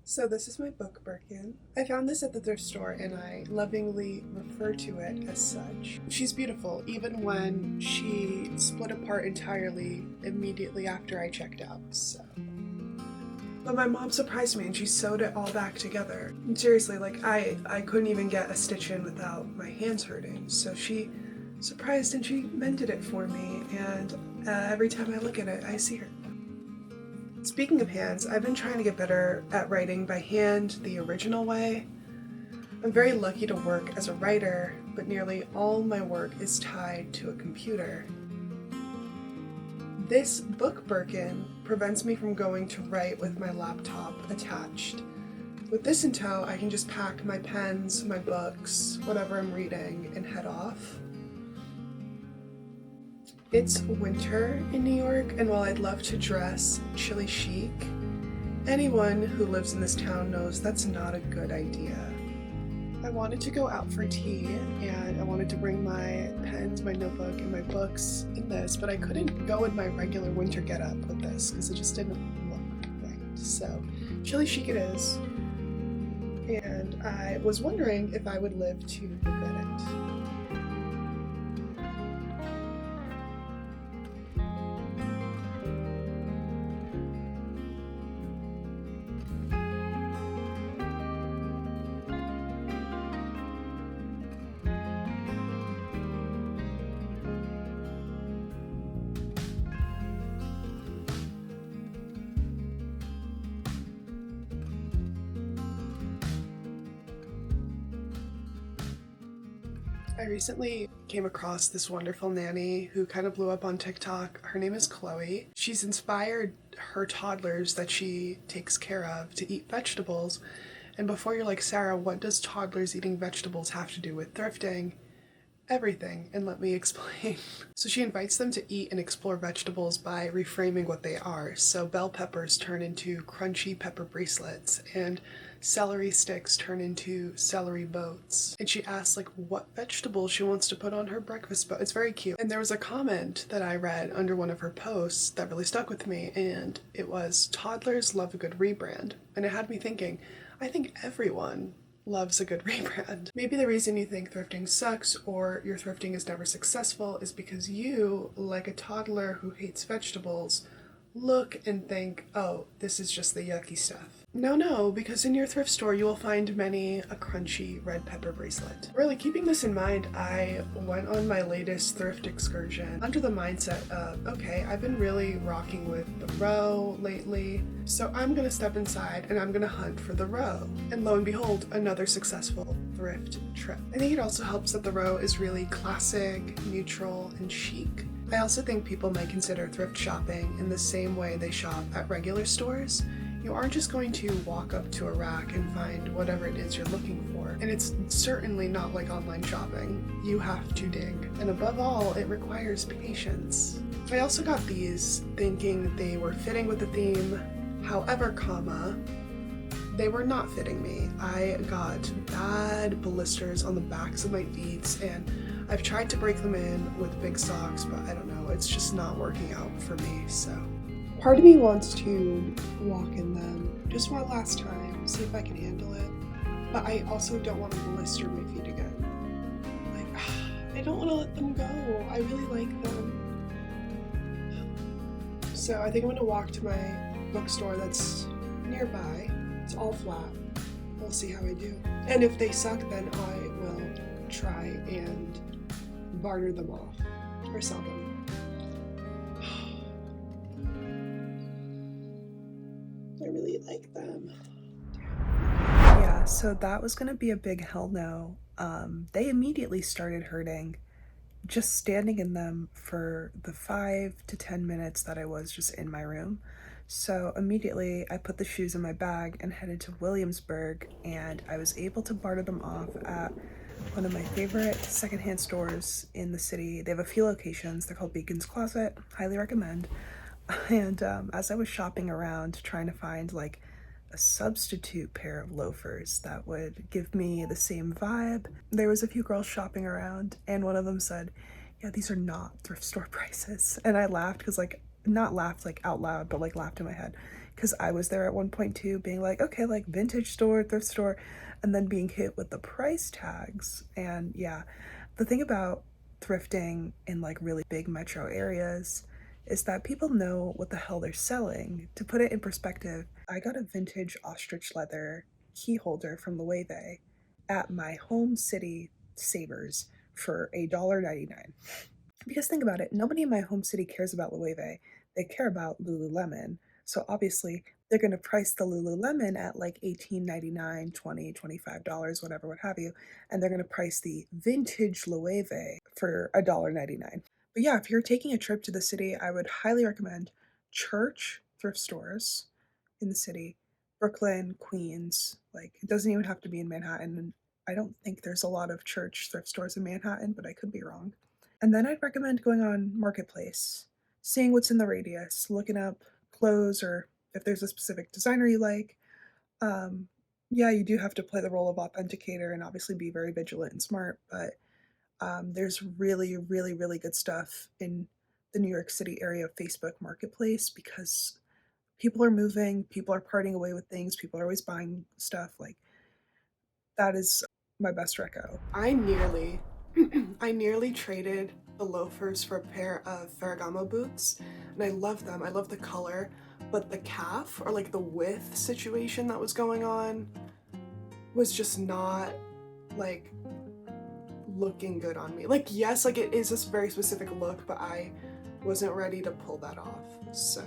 So this is my book Birkin. I found this at the thrift store and I lovingly refer to it as such. She's beautiful even when she split apart entirely immediately after I checked out, so. But my mom surprised me and she sewed it all back together. And seriously, like I couldn't even get a stitch in without my hands hurting. So she surprised and she mended it for me, and every time I look at it, I see her. Speaking of hands, I've been trying to get better at writing by hand the original way. I'm very lucky to work as a writer, but nearly all my work is tied to a computer. This book Birkin prevents me from going to write with my laptop attached. With this in tow, I can just pack my pens, my books, whatever I'm reading, and head off. It's winter in New York, and while I'd love to dress chilly chic, anyone who lives in this town knows that's not a good idea. I wanted to go out for tea, and I wanted to bring my pens, my notebook, and my books in this, but I couldn't go in my regular winter getup with this because it just didn't look right. So, chilly chic it is, and I was wondering if I would live to regret it. I recently came across this wonderful nanny who kind of blew up on TikTok. Her name is Chloe. She's inspired her toddlers that she takes care of to eat vegetables. And before you're like, Sarah, what does toddlers eating vegetables have to do with thrifting? Everything, and let me explain. So she invites them to eat and explore vegetables by reframing what they are. So bell peppers turn into crunchy pepper bracelets, and celery sticks turn into celery boats. And she asks like what vegetable she wants to put on her breakfast boat. It's very cute. And there was a comment that I read under one of her posts that really stuck with me, and it was, toddlers love a good rebrand. And it had me thinking, I think everyone loves a good rebrand. Maybe the reason you think thrifting sucks or your thrifting is never successful is because you, like a toddler who hates vegetables, look and think, oh, this is just the yucky stuff. No, because in your thrift store you will find many a crunchy red pepper bracelet. Really, keeping this in mind, I went on my latest thrift excursion under the mindset of, okay, I've been really rocking with the row lately, so I'm gonna step inside and I'm gonna hunt for the row. And lo and behold, another successful thrift trip. I think it also helps that the row is really classic, neutral, and chic. I also think people might consider thrift shopping in the same way they shop at regular stores. You aren't just going to walk up to a rack and find whatever it is you're looking for. And it's certainly not like online shopping. You have to dig. And above all, it requires patience. I also got these thinking they were fitting with the theme. However, they were not fitting me. I got bad blisters on the backs of my feet, and I've tried to break them in with big socks, but I don't know, it's just not working out for me, so. Part of me wants to walk in them just one last time, see if I can handle it, but I also don't want to blister my feet again. Like, I don't want to let them go. I really like them. So I think I'm going to walk to my bookstore that's nearby. It's all flat. We'll see how I do. And if they suck, then I will try and barter them off or sell them. I really like them. Yeah, so that was gonna be a big hell no. They immediately started hurting just standing in them for the 5 to 10 minutes that I was just in my room. So immediately I put the shoes in my bag and headed to Williamsburg, and I was able to barter them off at one of my favorite secondhand stores in the city. They have a few locations. They're called Beacon's Closet. Highly recommend. And as I was shopping around trying to find like a substitute pair of loafers that would give me the same vibe, there was a few girls shopping around, and one of them said, yeah, these are not thrift store prices. And I laughed because like, not laughed like out loud, but like laughed in my head because I was there at one point too, being like, okay, like vintage store, thrift store, and then being hit with the price tags. And yeah, the thing about thrifting in like really big metro areas is that people know what the hell they're selling. To put it in perspective, I got a vintage ostrich leather key holder from Loewe at my home city Savers for $1.99. Because think about it, nobody in my home city cares about Loewe. They care about Lululemon. So obviously, they're going to price the Lululemon at like $18.99, $20, $25, whatever, what have you. And they're going to price the vintage Loewe for $1.99. But yeah, if you're taking a trip to the city, I would highly recommend Church thrift stores in the city, Brooklyn, Queens. Like, it doesn't even have to be in Manhattan. And I don't think there's a lot of Church thrift stores in Manhattan, but I could be wrong. And then I'd recommend going on Marketplace, seeing what's in the radius, looking up clothes or if there's a specific designer you like. Um, yeah, you do have to play the role of authenticator and obviously be very vigilant and smart, but there's really, really, really good stuff in the New York City area of Facebook Marketplace because people are moving, people are parting away with things, people are always buying stuff. Like, that is my best reco. I nearly traded the loafers for a pair of Ferragamo boots, and I love them. I love the color, but the calf or like the width situation that was going on was just not like looking good on me. Like, yes, like it is this very specific look, but I wasn't ready to pull that off. So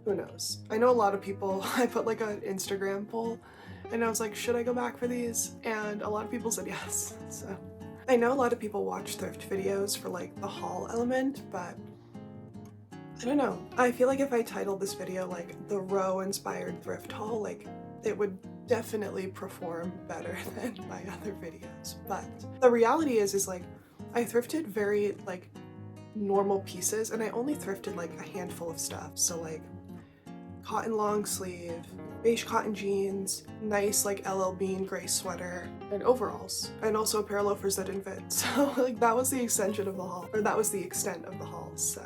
who knows? I know a lot of people, I put like an Instagram poll and I was like, should I go back for these? And a lot of people said yes. So I know a lot of people watch thrift videos for like the haul element, but I don't know. I feel like if I titled this video like the Row inspired thrift haul, like it would definitely perform better than my other videos. But the reality is like I thrifted very like normal pieces and I only thrifted like a handful of stuff. So like cotton long sleeve, beige cotton jeans, nice like LL Bean gray sweater, and overalls, and also a pair of loafers that didn't fit. So like that was the extension of the haul, or that was the extent of the haul. So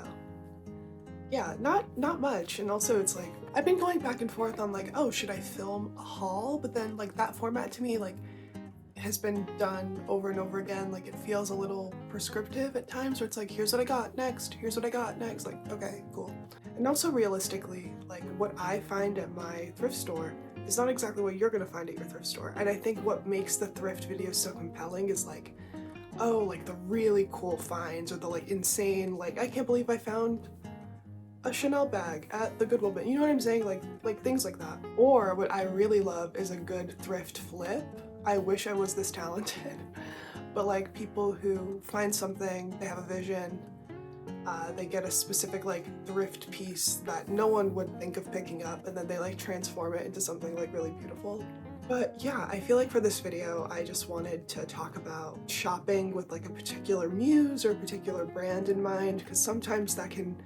yeah, not much. And also it's like I've been going back and forth on like, oh, should I film a haul? But then like that format to me like has been done over and over again. Like it feels a little prescriptive at times where it's like, here's what I got next, here's what I got next, like, okay, cool. And also realistically, like what I find at my thrift store is not exactly what you're gonna find at your thrift store. And I think what makes the thrift video so compelling is like, oh, like the really cool finds or the like insane, like I can't believe I found a Chanel bag at the Goodwill bin. You know what I'm saying? Like things like that. Or what I really love is a good thrift flip. I wish I was this talented, but like people who find something, they have a vision, they get a specific like thrift piece that no one would think of picking up, and then they like transform it into something like really beautiful. But yeah, I feel like for this video, I just wanted to talk about shopping with like a particular muse or a particular brand in mind, because sometimes that can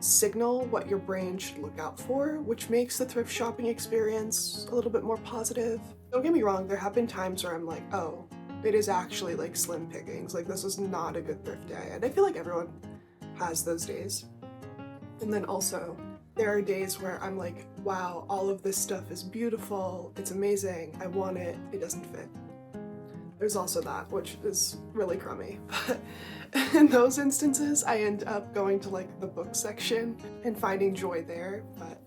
signal what your brain should look out for, which makes the thrift shopping experience a little bit more positive. Don't get me wrong, there have been times where I'm like, oh, it is actually like slim pickings, like this is not a good thrift day, and I feel like everyone has those days. And then also, there are days where I'm like, wow, all of this stuff is beautiful, it's amazing, I want it, it doesn't fit. There's also that, which is really crummy, but in those instances, I end up going to like the book section and finding joy there, but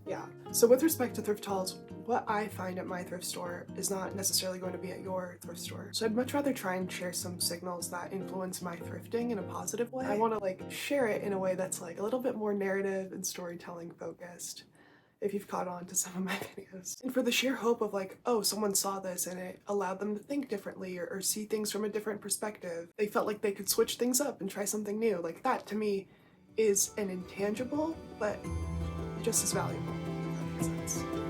yeah. So with respect to thrift hauls, what I find at my thrift store is not necessarily going to be at your thrift store. So I'd much rather try and share some signals that influence my thrifting in a positive way. I want to like share it in a way that's like a little bit more narrative and storytelling focused, if you've caught on to some of my videos. And for the sheer hope of like, oh, someone saw this and it allowed them to think differently or see things from a different perspective. They felt like they could switch things up and try something new. Like that to me is an intangible, but just as valuable, if that makes sense.